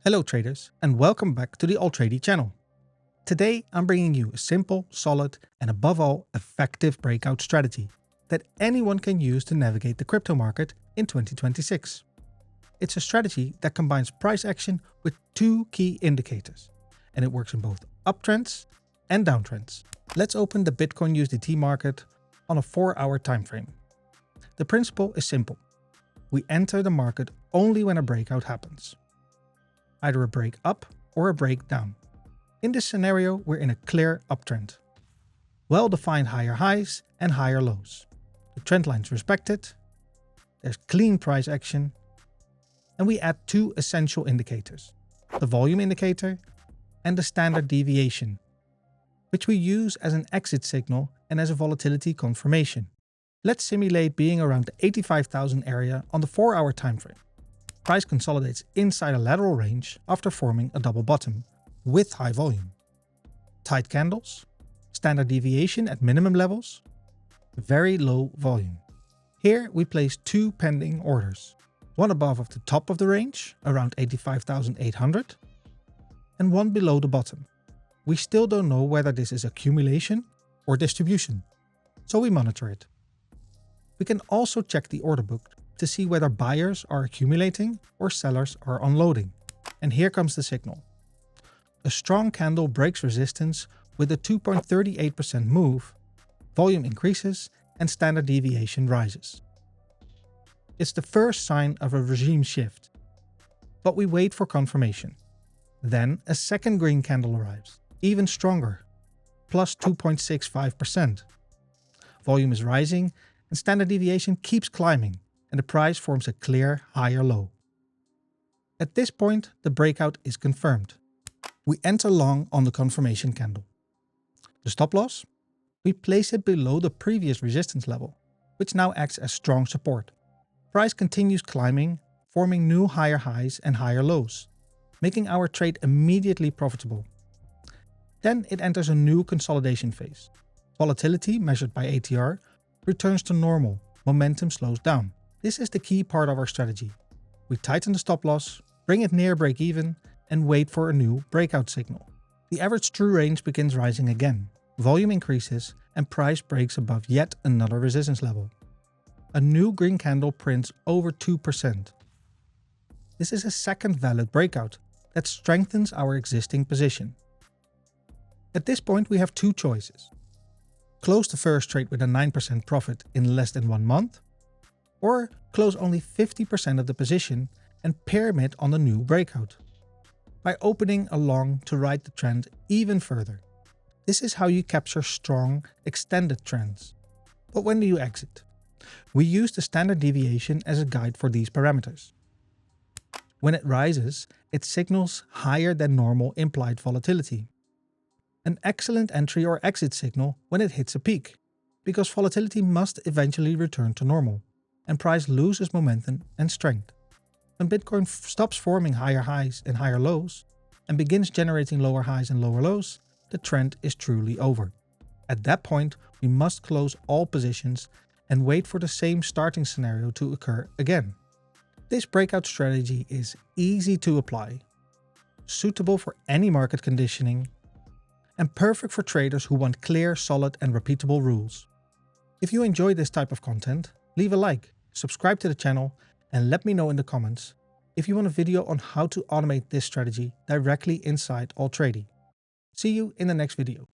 Hello traders, and welcome back to the Altrady channel. Today I'm bringing you a simple, solid, and above all effective breakout strategy that anyone can use to navigate the crypto market in 2026. It's a strategy that combines price action with two key indicators, and it works in both uptrends and downtrends. Let's open the Bitcoin USDT market on a 4-hour time frame. The principle is simple. We enter the market only when a breakout happens. Either a break up or a break down. In this scenario, we're in a clear uptrend. Well-defined higher highs and higher lows. The trend line's respected, there's clean price action, and we add two essential indicators, the volume indicator and the standard deviation, which we use as an exit signal and as a volatility confirmation. Let's simulate being around the 85,000 area on the 4-hour time frame. Price consolidates inside a lateral range after forming a double bottom with high volume. Tight candles, standard deviation at minimum levels, very low volume. Here we place two pending orders, one above the top of the range around 85,800 and one below the bottom. We still don't know whether this is accumulation or distribution, so we monitor it. We can also check the order book to see whether buyers are accumulating or sellers are unloading. And here comes the signal. A strong candle breaks resistance with a 2.38% move, volume increases and standard deviation rises. It's the first sign of a regime shift, but we wait for confirmation. Then a second green candle arrives, even stronger, plus 2.65%. Volume is rising and standard deviation keeps climbing, and the price forms a clear higher low. At this point, the breakout is confirmed. We enter long on the confirmation candle. The stop loss? We place it below the previous resistance level, which now acts as strong support. Price continues climbing, forming new higher highs and higher lows, making our trade immediately profitable. Then it enters a new consolidation phase. Volatility, measured by ATR, returns to normal, momentum slows down. This is the key part of our strategy. We tighten the stop loss, bring it near break even, and wait for a new breakout signal. The average true range begins rising again, volume increases, and price breaks above yet another resistance level. A new green candle prints over 2%. This is a second valid breakout that strengthens our existing position. At this point we have two choices. Close the first trade with a 9% profit in less than 1 month, or close only 50% of the position and pyramid on the new breakout, by opening a long to ride the trend even further. This is how you capture strong, extended trends. But when do you exit? We use the standard deviation as a guide for these parameters. When it rises, it signals higher than normal implied volatility. An excellent entry or exit signal when it hits a peak, because volatility must eventually return to normal, and price loses momentum and strength. When Bitcoin stops forming higher highs and higher lows, and begins generating lower highs and lower lows, the trend is truly over. At that point, we must close all positions and wait for the same starting scenario to occur again. This breakout strategy is easy to apply, suitable for any market conditioning, and perfect for traders who want clear, solid, and repeatable rules. If you enjoy this type of content, leave a like, subscribe to the channel, and let me know in the comments if you want a video on how to automate this strategy directly inside Altrady. See you in the next video.